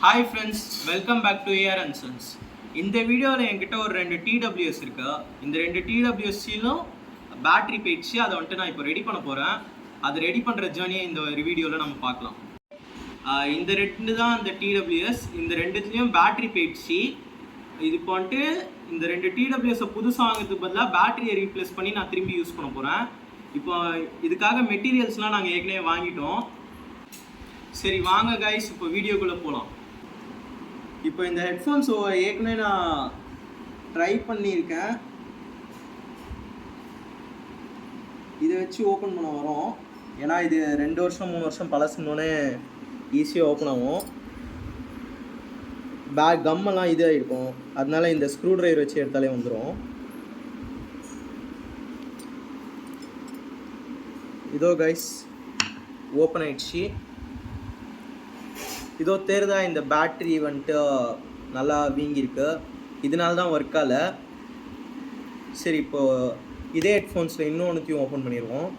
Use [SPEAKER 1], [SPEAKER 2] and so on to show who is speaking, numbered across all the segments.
[SPEAKER 1] Hi friends, welcome back to A R and sons. இந்த வீடியோவில் என்கிட்ட ஒரு 2 டிடபிள்யூஎஸ் இருக்கு. இந்த 2 டிடபிள்யூஎஸ்சிலும் பேட்டரி போயிடுச்சு. அதை வந்துட்டு நான் இப்போ ரெடி பண்ண போகிறேன். அது ரெடி பண்ணுற ஜேர்னியை இந்த ஒரு வீடியோவில் நம்ம பார்க்கலாம். இந்த 2 தான் இந்த டிடபிள்யூஎஸ். இந்த 2த்துலேயும் பேட்டரி போயிடுச்சு. இது இப்போ வந்துட்டு இந்த 2 டிடபிள்யூஎஸை புதுசாக வாங்கிறதுக்கு பதிலாக பேட்டரியை ரீப்ளேஸ் பண்ணி நான் திரும்பி யூஸ் பண்ண போகிறேன். இப்போ இதுக்காக மெட்டீரியல்ஸ்லாம் நாங்கள் ஏற்கனவே வாங்கிட்டோம். சரி வாங்க கைஸ், இப்போ வீடியோக்குள்ளே போகலாம். இப்போ இந்த ஹெட்ஃபோன்ஸ் ஏற்கனவே நான் ட்ரை பண்ணியிருக்கேன். இதை வச்சு ஓப்பன் பண்ண வரோம். ஏன்னா இது 2 வருஷம் 3 வருஷம் பழசுனோடனே ஈஸியாக ஓப்பன் ஆகும். பேக் கம்மெல்லாம் இதாக இருக்கும். அதனால இந்த ஸ்க்ரூ ட்ரைவர் வச்சு எடுத்தாலே வந்துடும். இதோ கைஸ் ஓப்பன் ஆயிடுச்சு. இதோ தெரிதா, இந்த பேட்ரி வந்துட்டு நல்லா வீங்கியிருக்கு. இதனால தான் ஒர்க் ஆகலை. சரி, இப்போது இதே ஹெட்ஃபோன்ஸில் இன்னொன்றுத்தையும் ஓப்பன் பண்ணிடுவோம்.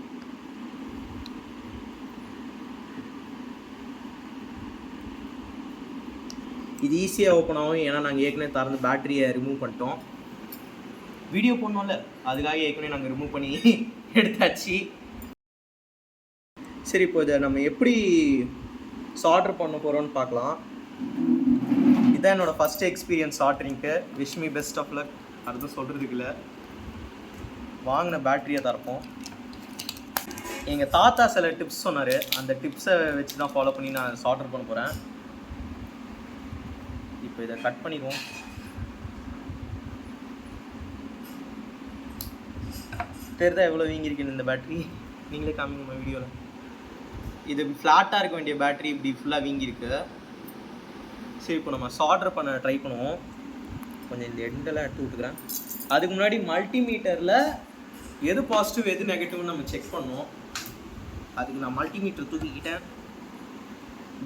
[SPEAKER 1] இது ஈஸியாக ஓப்பன் ஆகும். ஏன்னா நாங்கள் ஏற்கனவே திறந்து பேட்டரியை ரிமூவ் பண்ணிட்டோம். வீடியோ போடணும்ல, அதுக்காக ஏற்கனவே நாங்கள் ரிமூவ் பண்ணி எடுத்தாச்சு. சரி, இப்போ இதை நம்ம எப்படி சால்டர் பண்ண போகிறோன்னு பார்க்கலாம். இதுதான் என்னோடய ஃபஸ்ட்டு எக்ஸ்பீரியன்ஸ் சால்டரிங்க்கு. Wish me best of luck. அதுவும் சொல்கிறதுக்கு இல்லை. வாங்கின பேட்டரியை தரப்போம். எங்கள் தாத்தா சில டிப்ஸ் சொன்னார். அந்த டிப்ஸை வச்சு தான் ஃபாலோ பண்ணி நான் சால்டர் பண்ண போகிறேன். இப்போ இதை கட் பண்ணிக்குவோம். தெரிதா எவ்வளோ வீங்கியிருக்குன்னு இந்த பேட்டரி? நீங்களே காமிங்க வீடியோவில். இது ஃப்ளாட்டாக இருக்க வேண்டிய பேட்டரி இப்படி ஃபுல்லாக வீங்கியிருக்கு. சரி, இப்போ நம்ம சால்டர் பண்ண ட்ரை பண்ணுவோம். கொஞ்சம் இந்த எண்டெல்லாம் எடுத்து விட்டுக்கிறேன். அதுக்கு முன்னாடி மல்டிமீட்டரில் எது பாசிட்டிவ் எது நெகட்டிவ்னு நம்ம செக் பண்ணோம். அதுக்கு நான் மல்டிமீட்டர் தூக்கிக்கிட்டேன்.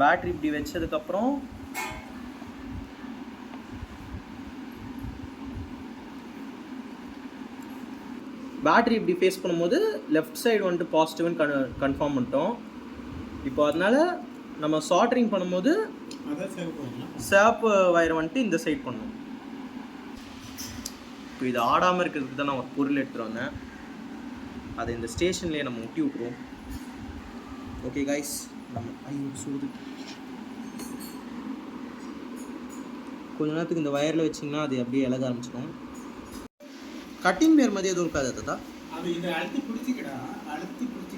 [SPEAKER 1] பேட்டரி இப்படி வச்சதுக்கப்புறம் பேட்டரி இப்படி ஃபேஸ் பண்ணும்போது லெஃப்ட் சைடு வந்துட்டு பாசிட்டிவ்னு கன்ஃபார்ம் பண்ணிட்டோம். இப்போ அதனால் நம்ம சால்டரிங் பண்ணும்போது சேப்பு வயரை வந்துட்டு இந்த சைட் பண்ணணும். இப்போ இது ஆடாமல் இருக்கிறதுக்கு தான் நான் ஒரு பொருள் எடுத்துகிட்டு வந்தேன். அதை இந்த ஸ்டேஷன்லேயே நம்ம ஒட்டி விட்ருவோம். ஓகே கைஸ், நம்ம சூடு கொஞ்ச நேரத்துக்கு இந்த வயரில் வச்சிங்கன்னா அது அப்படியே இலக ஆரம்பிச்சிடும். கட்டிங் பேர் மாதிரி எதுவும் இருக்காது தாத்தா?
[SPEAKER 2] அது இதை அழுத்தி பிடிச்சிக்கடா, அழுத்தி பிடிச்சிக்க,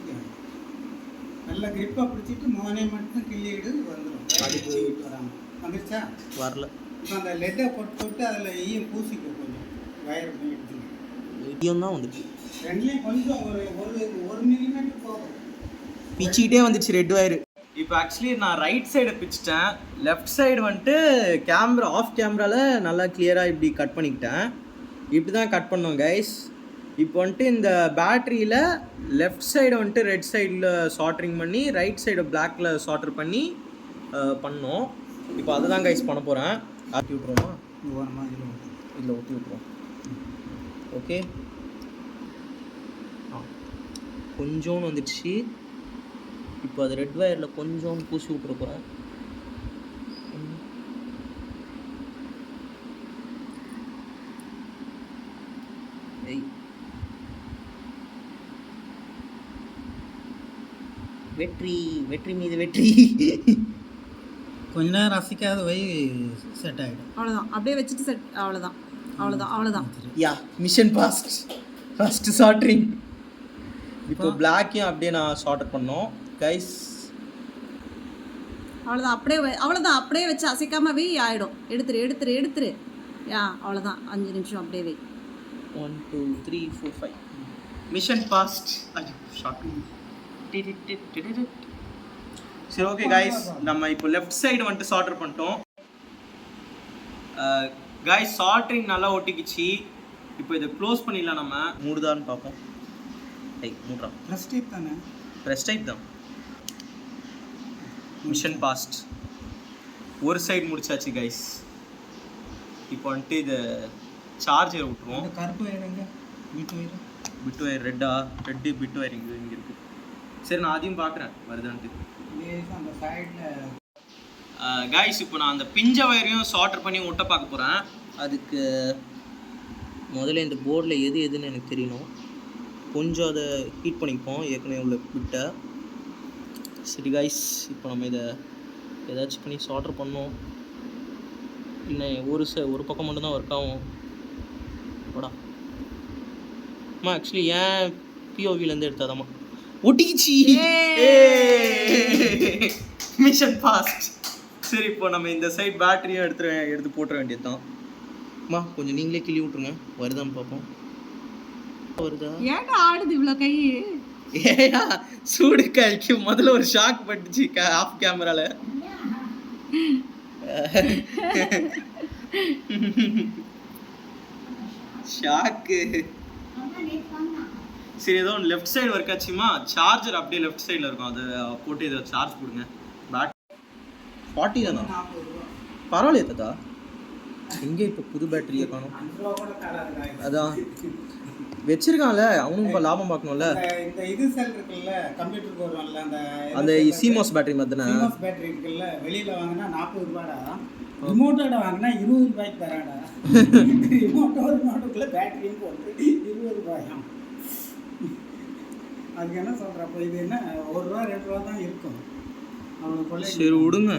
[SPEAKER 2] நல்லா கிரிப்பாக பிடிச்சிட்டு மோனை மட்டும் கிள்ளிடு வந்துடும். அதுக்கு வராமல் வந்துருச்சா?
[SPEAKER 1] வரல.
[SPEAKER 2] இப்போ அந்த லெட்டை போட்டு அதில் ஈயம் பூசிக்க கொஞ்சம் வயர் எடுத்து.
[SPEAKER 1] ஈயம் தான் வந்துச்சு.
[SPEAKER 2] ரெண்டுலேயும் கொஞ்சம் ஒரு மில்லிமீட்டர் போகும்.
[SPEAKER 1] பிச்சுக்கிட்டே வந்துச்சு ரெட் வயரு. இப்போ ஆக்சுவலி நான் ரைட் சைடை பிச்சிட்டேன். லெஃப்ட் சைடு வந்துட்டு ஆஃப் கேமராவில் நல்லா கிளியராக இப்படி கட் பண்ணிக்கிட்டேன். இப்படி தான் கட் பண்ணோம் கைஸ். இப்போ வந்துட்டு இந்த பேட்டரியில் லெஃப்ட் சைடை வந்துட்டு ரெட் சைடில் சால்டரிங் பண்ணி ரைட் சைடை பிளாக்கில் சால்டர் பண்ணி பண்ணோம். இப்போ அதை தான் கைஸ் பண்ண போகிறேன். ஆட்டி விட்ருவோமா? இதில் ஊற்றி விட்ருவோம். ஓகே, கொஞ்சோன்னு வந்துடுச்சு. இப்போ அது ரெட் வயரில் கொஞ்சோன்னு பூசி விட்ற போகிறேன். வெற்றி வெற்றி மீது வெற்றி.
[SPEAKER 2] கொஞ்ச நேரம் ரசிக்காத வை, செட் ஆகிடும்.
[SPEAKER 3] அவ்வளோதான், அப்படியே வச்சுட்டு செட். அவ்வளோதான்.
[SPEAKER 1] யா, மிஷன் பாஸ்ட். First soldering. இப்போ பிளாக்கையும் அப்படியே நான் சால்டர் பண்ணோம் கைஸ்.
[SPEAKER 3] அவ்வளோதான் அப்படியே வச்சு அசைக்காம வை, ஆகிடும். எடுத்துரு. யா, அவ்வளோதான். 5 நிமிஷம் அப்படியே வை.
[SPEAKER 1] 1 2 3 4 5 மிஷன் பாஸ்ட். சரி, ஓகே கைஸ், நம்ம இப்போ லெஃப்ட் சைடு வந்துட்டு சால்டர் பண்ணிட்டோம். கைஸ், சால்டரிங் நல்லா ஒட்டிக்கிச்சு. இப்போ இதை க்ளோஸ் பண்ணிடலாம். நம்ம மூடுதான்னு பார்ப்போம். மூடுறோம்.
[SPEAKER 2] ப்ரெஸ் டைப் தானே?
[SPEAKER 1] ப்ரெஸ் டைப் தான். Mission passed. ஒரு சைடு முடிச்சாச்சு கைஸ். இப்போ வந்துட்டு இதை சார்ஜர் விட்டுருவோம்.
[SPEAKER 2] கருப்பு வயர் எங்க?
[SPEAKER 1] பிட் வயர் ரெட்டு பிட் வயர் இங்கே இருக்குது. சரி, நான் அதையும் பார்க்குறேன் வருதான்ட்டு.
[SPEAKER 2] அந்த சைடில்
[SPEAKER 1] காய்ஸ் இப்போ நான் அந்த பிஞ்ச வயரையும் சால்டர் பண்ணி ஒட்ட பார்க்க போகிறேன். அதுக்கு முதல்ல இந்த போர்டில் எது எதுன்னு எனக்கு தெரியணும். கொஞ்சம் அதை ஹீட் பண்ணிப்போம் ஏற்கனவே உள்ள விட்ட. சரி காய்ஸ், இப்போ நம்ம இதை ஏதாச்சும் பண்ணி சால்டர் பண்ணோம். இல்லை ஒரு பக்கம் மட்டும்தான் ஒர்க் ஆகும். போடா அம்மா, ஆக்சுவலி ஏன் பிஓவிலேருந்து எடுத்தாதாம்மா ஒட்டிக்கிச்சு. Mission fast. சரி, இப்போ நம்ம இந்த சைட் பேட்டரியும் எடுத்து போட்டுற வேண்டியது தான். அம்மா கொஞ்சம் நீங்களே கிள்ளி விட்ருங்க, வருதான்னு பார்ப்போம். வருதா?
[SPEAKER 3] ஏன்டா ஆடுது இவ்வளோ கை?
[SPEAKER 1] ஏயா சூடு கழிக்கு முதல்ல ஒரு ஷாக் பட்டுச்சு ஆஃப் கேமரால. ஷாக்கு. சரி, ஏதோ லெஃப்ட் சைடு ஒர்க் ஆச்சுமா. சார்ஜர் அப்படியே லெஃப்ட் சைடில் இருக்கும், அதை போட்டு இதை சார்ஜ் போடுங்க. பேட் 40 தானா?
[SPEAKER 2] 40 ரூபா.
[SPEAKER 1] பரவாயில்லையே தாத்தா. எங்கே இப்போ புது பேட்டரியை காணும்?
[SPEAKER 2] 5 ரூபா கூட தராது.
[SPEAKER 1] அதான் வச்சிருக்கான்ல, அவனும் இப்போ லாபம் பார்க்கணும்ல.
[SPEAKER 2] இந்த இது செல் இருக்குல்ல, கம்ப்யூட்டருக்கு வரும்ல,
[SPEAKER 1] அந்த சிமோஸ் பேட்டரி மாதிரி தானே?
[SPEAKER 2] சிமோஸ் பேட்டரி இருக்குல்ல, வெளியில் வாங்கினா 40 ரூபாடா, ரிமோட்டோட வாங்கினா 20 ரூபாய்க்கு தராடா. ரிமோட்டுக்குள்ள பேட்டரியும் போட்டு 20 ரூபாயாம். அதுக்கு என்ன சொல்கிற? அப்போ இது என்ன 1 ரூபா 2 ரூபா தான் இருக்கும்.
[SPEAKER 1] சரி விடுங்க,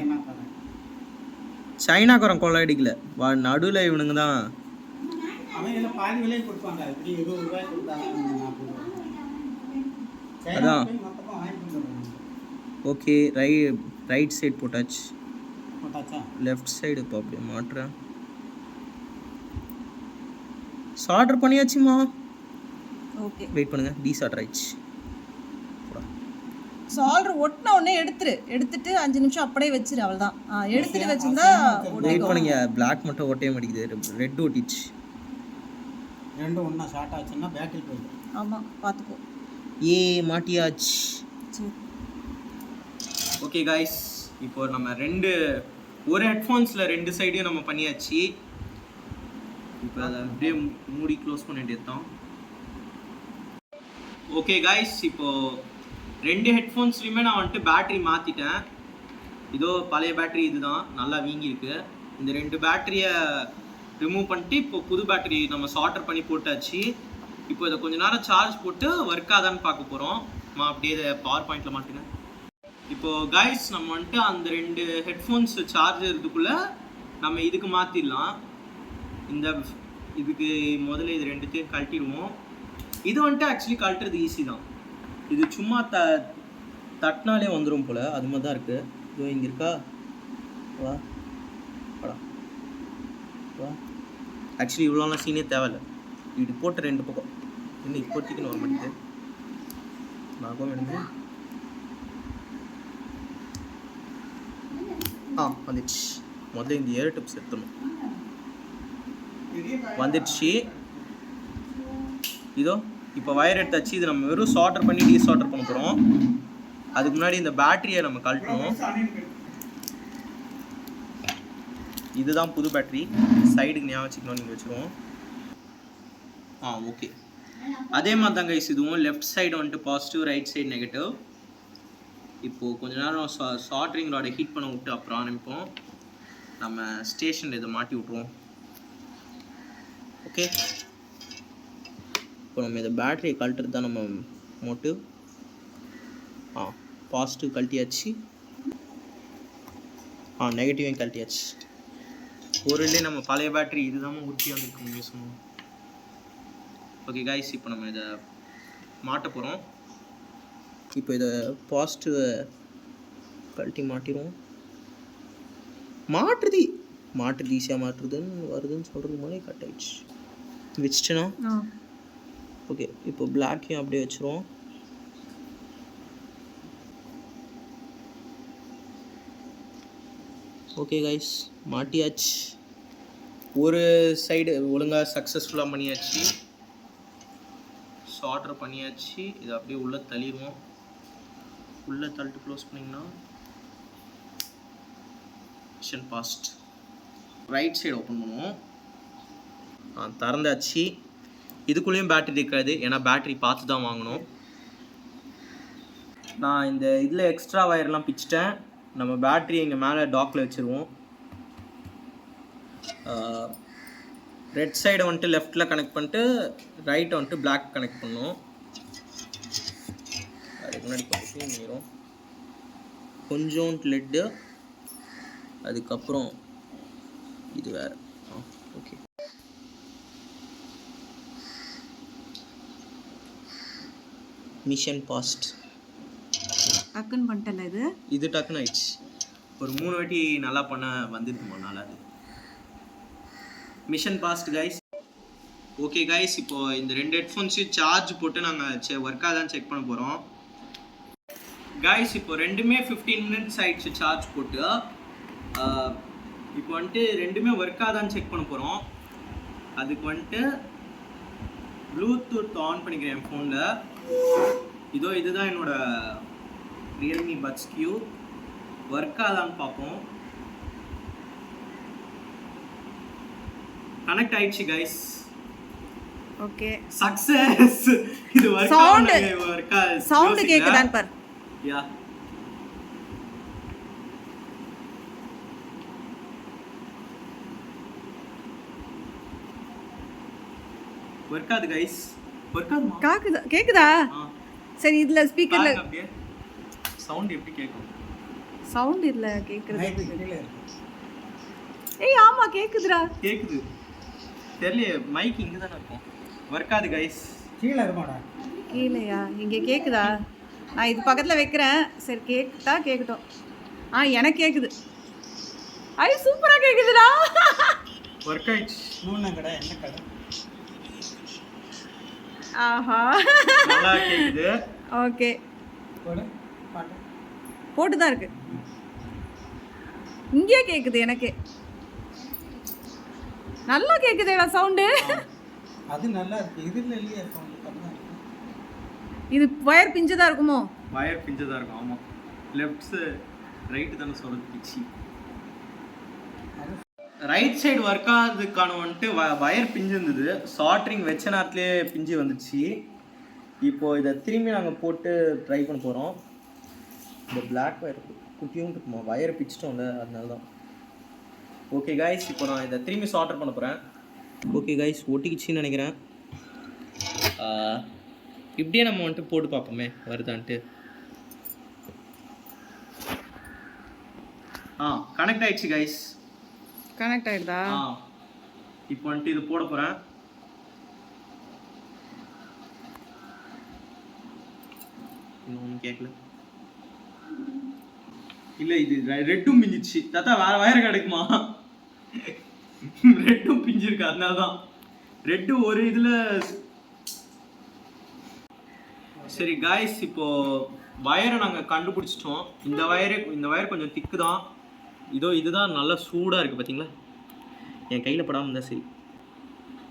[SPEAKER 1] சைனாக்காரன் கொள்ளை அடிக்கல, நடுவில் இவனுங்க தான்.
[SPEAKER 2] அவன் இதில் பாதி விலையை கொடுப்பாங்க. இப்படி 20 ரூபாய் கொடுத்தாங்க 40 ரூபா.
[SPEAKER 1] அதான்
[SPEAKER 2] மொத்தமாக வாங்கிட்டு வந்துடுவாங்க.
[SPEAKER 1] ஓகே, ரைட் சைடு போட்டாச்சு.
[SPEAKER 2] போட்டாச்சா?
[SPEAKER 1] லெஃப்ட் சைடு இப்போ அப்படியே மாட்டுறேன். சால்டர் பண்ணியாச்சுமா.
[SPEAKER 3] ஓகே,
[SPEAKER 1] வெயிட் பண்ணுங்க, டீசால்டர் ஆயிடுச்சு.
[SPEAKER 3] சால்டர் ஒட்டின உடனே எடுத்துட்டு 5 நிமிஷம் அப்படியே வச்சிரு, அவ்வளோதான். எடுத்துட்டு வச்சிருந்தா
[SPEAKER 1] வெயிட் பண்ணுங்க, பிளாக் மட்டும் ஒட்டவே மாட்டேங்குது, ரெட் ஒட்டிச்சு.
[SPEAKER 2] ரெண்டும் ஒன்றா ஷார்ட் ஆச்சுன்னா பேக்கில் போயிடும்.
[SPEAKER 3] ஆமாம், பார்த்துக்கோ.
[SPEAKER 1] மாட்டியாச்சு.
[SPEAKER 3] சரி,
[SPEAKER 1] ஓகே காய்ஸ், இப்போ நம்ம ஒரு ஹெட்ஃபோன்ஸில் 2 சைடையும் நம்ம பண்ணியாச்சு. இப்போ அதை அப்படியே மூடி க்ளோஸ் பண்ண வேண்டியது தான். ஓகே காய்ஸ், இப்போது 2 ஹெட்ஃபோன்ஸ்லையுமே நான் வந்துட்டு பேட்ரி மாற்றிட்டேன். இதோ பழைய பேட்ரி இதுதான், நல்லா வீங்கியிருக்கு. இந்த 2 பேட்டரியை ரிமூவ் பண்ணிட்டு இப்போ புது பேட்டரி நம்ம சால்டர் பண்ணி போட்டாச்சு. இப்போ இதை கொஞ்ச நேரம் சார்ஜ் போட்டு ஒர்க் ஆதான்னு பார்க்க போகிறோம். அப்படியே இதை பவர் பாயிண்டில் மாட்டினேன். இப்போது கைஸ், நம்ம வந்துட்டு அந்த 2 ஹெட்ஃபோன்ஸ் சார்ஜர் இதுக்குள்ளே நம்ம இதுக்கு மாற்றிடலாம். இதுக்கு முதல்ல இது 2த்தையும் கழட்டிடுவோம். இது வந்துட்டு ஆக்சுவலி கழட்டுறது ஈஸி தான். இது சும்மா தட்டினாலே வந்துடும் போல், அது மாதிரி தான் இருக்குது. இதோ இங்கே இருக்கா, வா வாடா வா. ஆக்சுவலி இவ்வளோலாம் சீனே தேவையில்லை, இப்படி போட்டு 2 பக்கம் இன்னும் இப்போதைக்கு வர மாட்டேங்குது. நாகம் வேணுங்க. வந்துடுச்சு. முதல்ல இந்த ஏர் டிப்ஸ் எடுத்துடணும். வந்துடுச்சு. இதோ இப்போ வயர் எடுத்தாச்சு. இது நம்ம வெறும் சால்டர் பண்ணி டீசால்டர் பண்ண போகிறோம். அதுக்கு முன்னாடி இந்த பேட்டரியை நம்ம கழட்டணும். இதுதான் புது பேட்டரி, சைடுக்கு ஞாபகம் வச்சுக்கணும், நீங்கள் வச்சுருவோம். ஓகே, அதே மாதிரி தாங்க இதுவும் லெஃப்ட் சைடு வந்துட்டு பாசிட்டிவ், ரைட் சைடு நெகட்டிவ். இப்போது கொஞ்ச நேரம் சால்டரிங் ராடை ஹீட் பண்ண விட்டு அப்புறம் ஆரம்பிப்போம். நம்ம ஸ்டேஷனில் இதை மாட்டி விட்ருவோம். ஓகே, இப்போ நம்ம இதை பேட்டரியை கழட்டுறது தான் நம்ம மோட்டிவ். பாசிட்டிவ் கழட்டியாச்சு, நெகட்டிவையும் கழட்டியாச்சு. இல்லையே நம்ம பழைய பேட்டரி இதுதான் உறுதியாக வந்துருக்கு பேசணும். ஓகே காய்ஸ், இப்போ நம்ம இதை மாட்ட போகிறோம். இப்போ இதை பாசிட்டிவை கழட்டி மாட்டிடுவோம். மாட்டுறது ஈஸியாக மாட்டுறதுன்னு வருதுன்னு சொல்கிறது மாதிரி கட் ஆயிடுச்சு. வச்சுட்டேனா? ஓகே, இப்போ பிளாக்கையும் அப்படியே வச்சுருவோம். ஓகே கைஸ், மாட்டியாச்சு. ஒரு சைடு ஒழுங்காக சக்ஸஸ்ஃபுல்லாக பண்ணியாச்சு, சால்டர் பண்ணியாச்சு. இதை அப்படியே உள்ளே தள்ளிடுவோம். உள்ளே தள்ளிட்டு க்ளோஸ் பண்ணிங்கன்னா mission passed. Right side open பண்ணுவோம். திறந்தாச்சு. இதுக்குள்ளேயும் பேட்டரி இருக்காது, ஏன்னா பேட்டரி பார்த்து தான் வாங்கணும். நான் இந்த இதில் எக்ஸ்ட்ரா வயர்லாம் பிச்சிட்டேன். நம்ம பேட்ரி இங்கே மேலே டாக்கில் வச்சுருவோம். ரெட் சைடை வந்துட்டு லெஃப்டில் கனெக்ட் பண்ணிட்டு ரைட்டை வந்துட்டு பிளாக் கனெக்ட் பண்ணும். அதுக்கு முன்னாடி பண்ணிடும் கொஞ்சம் லெட்டு, அதுக்கப்புறம் இது வேறு. Okay, mission passed.
[SPEAKER 3] டக்குன்னு பண்ணிட்டல இது
[SPEAKER 1] டக்குன்னு ஆயிடுச்சு. ஒரு 3 வாட்டி நல்லா பண்ண வந்துடுமா நல்லா. அது mission passed guys. Okay guys, இப்போ இந்த 2 ஹெட்ஃபோன்ஸையும் சார்ஜ் போட்டு நாங்கள் ஒர்க் ஆகுதான்னு செக் பண்ண போகிறோம். கைஸ் இப்போ ரெண்டுமே 15 மினிட்ஸ் ஆயிடுச்சு சார்ஜ் போட்டு. இப்போ வந்துட்டு ரெண்டுமே ஒர்க் ஆகுதான்னு செக் பண்ண போகிறோம். அதுக்கு வந்துட்டு ப்ளூடூத் ஆன் பண்ணிக்கிறேன் என் ஃபோனில். இதுதான் என்னோட ரியல்மி பட்ஸ் Q. ஒர்க் ஆகுதான்னு பார்ப்போம். கனெக்ட் ஆயிடுச்சு கைஸ்.
[SPEAKER 3] Okay,
[SPEAKER 1] success. இது ஒர்க் ஆகுது.
[SPEAKER 3] சவுண்ட் கேக்குதான்னு பார்.
[SPEAKER 1] யா, ஒர்க் ஆகுது கைஸ். ஒர்க் ஆகுமா?
[SPEAKER 3] கேக்குதா? சரி, இதுல ஸ்பீக்கர்ல
[SPEAKER 1] அப்படியே சவுண்ட் எப்படி கேக்கும்?
[SPEAKER 3] சவுண்ட் இல்ல கேக்குறது.
[SPEAKER 2] மைக் கீழே இருக்கு.
[SPEAKER 3] ஏய் ஆமா கேக்குதுடா.
[SPEAKER 1] கேக்குது. தெரியல, மைக் இங்க தான இருக்கும். ஒர்க் ஆகுது கைஸ்.
[SPEAKER 2] கீழே இருக்குமாடா?
[SPEAKER 3] கீழயா? இங்க கேக்குதா? நான் இது பக்கத்துல வைக்கிறேன். சரி, கேக்கட்டும். எனக்கு கேக்குது. ஐ சூப்பரா கேக்குதுடா.
[SPEAKER 1] ஒர்க் ஆயிடுச்சு.
[SPEAKER 2] மூணு கடை என்ன கடை?
[SPEAKER 3] ஆஹா,
[SPEAKER 1] நல்லா கேக்குது.
[SPEAKER 3] ஓகே,
[SPEAKER 2] போடு பாட்டு.
[SPEAKER 3] போட்டு தான் இருக்கு. இங்கே கேக்குது. எனக்கு நல்லா கேக்குதேடா சவுண்டு.
[SPEAKER 2] அது நல்லா இருக்கு. இதுல இல்லையா சவுண்ட்? கம்மியா இருக்கு.
[SPEAKER 3] இது வயர் பிஞ்சதா இருக்குமோ?
[SPEAKER 1] வயர் பிஞ்சதா இருக்கும். ஆமா, லெஃப்ட் ரைட் தானே சொல்லிச்சு. ரைட் சைடு ஒர்க் ஆகிறதுக்கான வந்துட்டு வயர் பிஞ்சு இருந்தது. சால்ட்ரிங் வச்ச நேரத்துலேயே பிஞ்சு வந்துச்சு. இப்போது இதை திரும்பி நாங்கள் போட்டு ட்ரை பண்ண போகிறோம். இந்த பிளாக் வயர் குட்டியும் இருக்குமா, வயரை பிச்சிட்டோம்ல, அதனால தான். ஓகே கைஸ், இப்போ நான் இதை திரும்பி சால்டர் பண்ண போகிறேன். ஓகே கைஸ், ஒட்டிக்கிச்சின்னு நினைக்கிறேன். இப்படியே நம்ம வந்துட்டு போட்டு பார்ப்போமே வருதான்ட்டு. கனெக்ட் ஆயிடுச்சு கைஸ்.
[SPEAKER 3] கனெக்ட் ஆயிடுதா?
[SPEAKER 1] இப்போ வந்துட்டு இது போட போகிறேன். இன்னும் கேட்கல. இல்லை, இது ரெட்டும் பிஞ்சிச்சு. தாத்தா வேற வயர் கிடைக்குமா? ரெட்டும் பிஞ்சிருக்கு, அதனால தான். ரெட்டு ஒரு இதில். சரி காய்ஸ், இப்போ வயரை நாங்கள் கண்டுபிடிச்சிட்டோம். இந்த வயர் கொஞ்சம் திக்கு தான். இதுதான் நல்லா சூடாக இருக்குது பார்த்தீங்களா? என் கையில் படாமல் இருந்தால் சரி.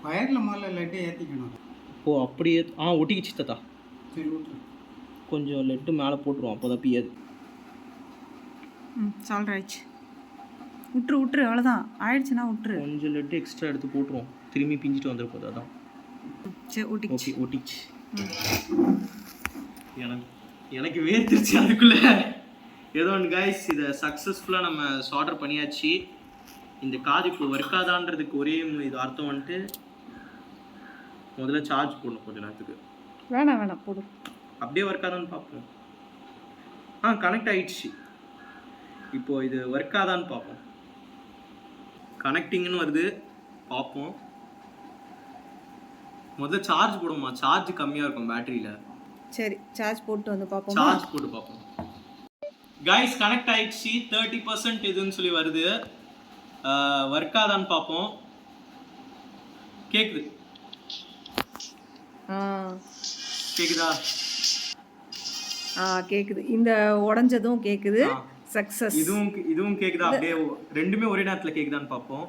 [SPEAKER 2] வயரில் முதல்ல லெட்டு ஏற்றிக்கணும்.
[SPEAKER 1] ஓ அப்படியே. ஒட்டிக்கிச்சு தாத்தா.
[SPEAKER 2] சரி, விட்டுரு.
[SPEAKER 1] கொஞ்சம் லெட்டு மேலே போட்டுருவோம், அப்போ தான் பியாது.
[SPEAKER 3] சால்ட் ஆயிடுச்சு. விட்டுரு அவ்வளோதான். ஆயிடுச்சுன்னா விட்டுரு.
[SPEAKER 1] கொஞ்சம் லெட்டு எக்ஸ்ட்ரா எடுத்து போட்டுருவோம், திரும்பி பிஞ்சிட்டு வந்துட போகுது. அதான்.
[SPEAKER 3] சரி,
[SPEAKER 1] ஓகே, ஒட்டிச்சு. எனக்கு வேர்த்துருச்சு அதுக்குள்ளே. ஏதோ ஒன்று கைஸ், இதை சக்ஸஸ்ஃபுல்லாக நம்ம சால்டர் பண்ணியாச்சு. இந்த காது இப்போ ஒர்க் ஆதான்றதுக்கு ஒரே இது அர்த்தம் வந்துட்டு முதல்ல சார்ஜ் போடணும் கொஞ்சம் நேரத்துக்கு.
[SPEAKER 3] வேணாம் போடு.
[SPEAKER 1] அப்படியே ஒர்க் ஆதான்னு பார்ப்போம். கனெக்ட் ஆயிடுச்சு. இப்போ இது ஒர்க் ஆதான்னு பார்ப்போம். கனெக்டிங்னு வருது, பார்ப்போம். முதல்ல சார்ஜ் போடுமா, சார்ஜ் கம்மியாக இருக்கும் பேட்டரியில்.
[SPEAKER 3] சரி, சார்ஜ் போட்டு வந்து பார்ப்போம்.
[SPEAKER 1] சார்ஜ் போட்டு பார்ப்போம். கைஸ், கனெக்ட் ஆயிடுச்சு. 30% இதுன்னு சொல்லி வருது. ஒர்க் ஆதான்னு பார்ப்போம். கேக்குது. கேக்குதா?
[SPEAKER 3] கேக்குது. இந்த உடைஞ்சதும் கேக்குது. சக்சஸ்.
[SPEAKER 1] இதுவும் கேக்குதா? அப்படியே ரெண்டுமே ஒரே நேரத்தில் கேக்குதான்னு பார்ப்போம்.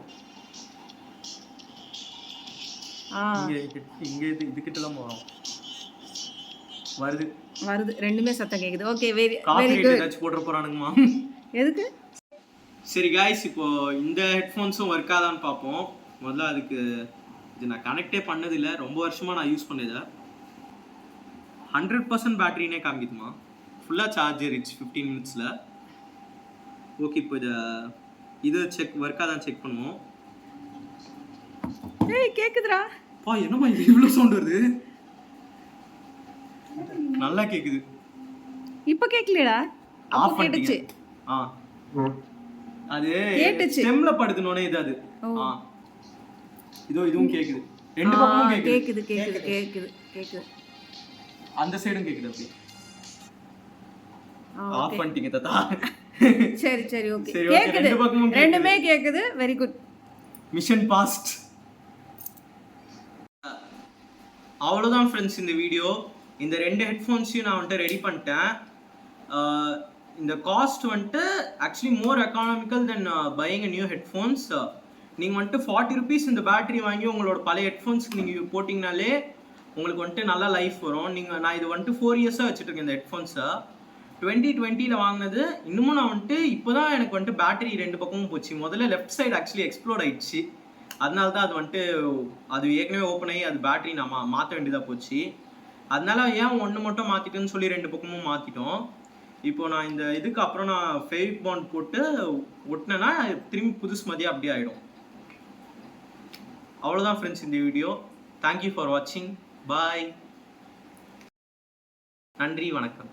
[SPEAKER 1] இங்க இதுகிட்ட தான் வரும்.
[SPEAKER 3] வருது ரெண்டுமே சத்தம் கேக்குது. Okay, very
[SPEAKER 1] good. ஏதாச்சும் போட்ற போறானுங்கமா?
[SPEAKER 3] எதுக்கு?
[SPEAKER 1] சரி गाइस, இப்போ இந்த ஹெட்ஃபோன்ஸும் ஒர்க் ஆதான்னு பார்ப்போம். முதல்ல அதுக்கு இது நான் கனெக்டே பண்ணது இல்லை, ரொம்ப வருஷமா நான் யூஸ் பண்ணது. 100% பேட்டரினே காமிக்குதுமா. ஃபுல்லாக சார்ஜ் ஏறிச்சு 15 மினிட்ஸில். ஓகே, இப்போ இது செக் ஒர்க்காக தான் செக் பண்ணுவோம்.
[SPEAKER 3] ஏய் கேக்குதுடா.
[SPEAKER 1] என்னம்மா இது இவ்வளோ சவுண்ட் வருது? நல்லா கேக்குது.
[SPEAKER 3] இப்போ கேட்கலடா. அப்போ
[SPEAKER 1] ஆஃப்
[SPEAKER 3] கேட்டுச்சு.
[SPEAKER 1] அது
[SPEAKER 3] கேட்டுச்சு.
[SPEAKER 1] ஸ்டெம்ல படுத்துனோனே இது அது. இதுவும் கேக்குது. ரெண்டு
[SPEAKER 3] ஆ,
[SPEAKER 1] பக்கமும் கேக்குது.
[SPEAKER 3] கேக்குது கேக்குது கேக்குது கேக்குது.
[SPEAKER 1] அந்த சைடும் கேக்குது அப்படி.
[SPEAKER 3] ஆ,
[SPEAKER 1] ஆஃப்
[SPEAKER 3] ஓகே.
[SPEAKER 1] பண்ணிட்டீங்க தாத்தா.
[SPEAKER 3] சரி சரி ஓகே.
[SPEAKER 1] சரி, okay,
[SPEAKER 3] கேக்குது.
[SPEAKER 1] ரெண்டு பக்கமும் கேக்குது.
[SPEAKER 3] ரெண்டுமே கேக்குது. Very good.
[SPEAKER 1] Mission passed. அவ்வளோதான் ஃப்ரெண்ட்ஸ் இந்த வீடியோ. இந்த 2 ஹெட்ஃபோன்ஸையும் நான் வந்துட்டு ரெடி பண்ணிட்டேன். இந்த காஸ்ட் வந்துட்டு actually more economical then buying a new headphones. நீங்கள் வந்துட்டு 40 rupees இந்த பேட்டரி வாங்கி உங்களோட பழைய ஹெட்ஃபோன்ஸ்க்கு நீங்கள் போட்டிங்கனாலே உங்களுக்கு வந்துட்டு நல்லா லைஃப் வரும். நான் இது வந்துட்டு 4 years-ஆக வச்சுட்ருக்கேன் இந்த ஹெட்ஃபோன்ஸை. 2020 வாங்கினது. இன்னமும் நான் வந்துட்டு இப்போ தான் எனக்கு வந்துட்டு பேட்டரி 2 பக்கமும் போச்சு. முதல்ல லெஃப்ட் சைடு ஆக்சுவலி எக்ஸ்ப்ளோர்ட் ஆயிடுச்சு. அதனால தான் அது வந்துட்டு அது ஏற்கனவே ஓப்பன் ஆகி அது பேட்டரி நான் மாற்ற வேண்டியதாக போச்சு. அதனால ஏன் ஒன்று மட்டும் மாற்றிட்டேன்னு சொல்லி 2 பக்கமும் மாற்றிட்டோம். இப்போ நான் இந்த இதுக்கு அப்புறம் நான் ஃபேவிக் பாண்ட் போட்டு ஒட்டினேன்னா திரும்பி புதுசு மாதிரியாக அப்படியே ஆகிடும். அவ்வளோதான் ஃப்ரெண்ட்ஸ் இந்த வீடியோ. தேங்க்யூ ஃபார் வாட்சிங். பாய். நன்றி, வணக்கம்.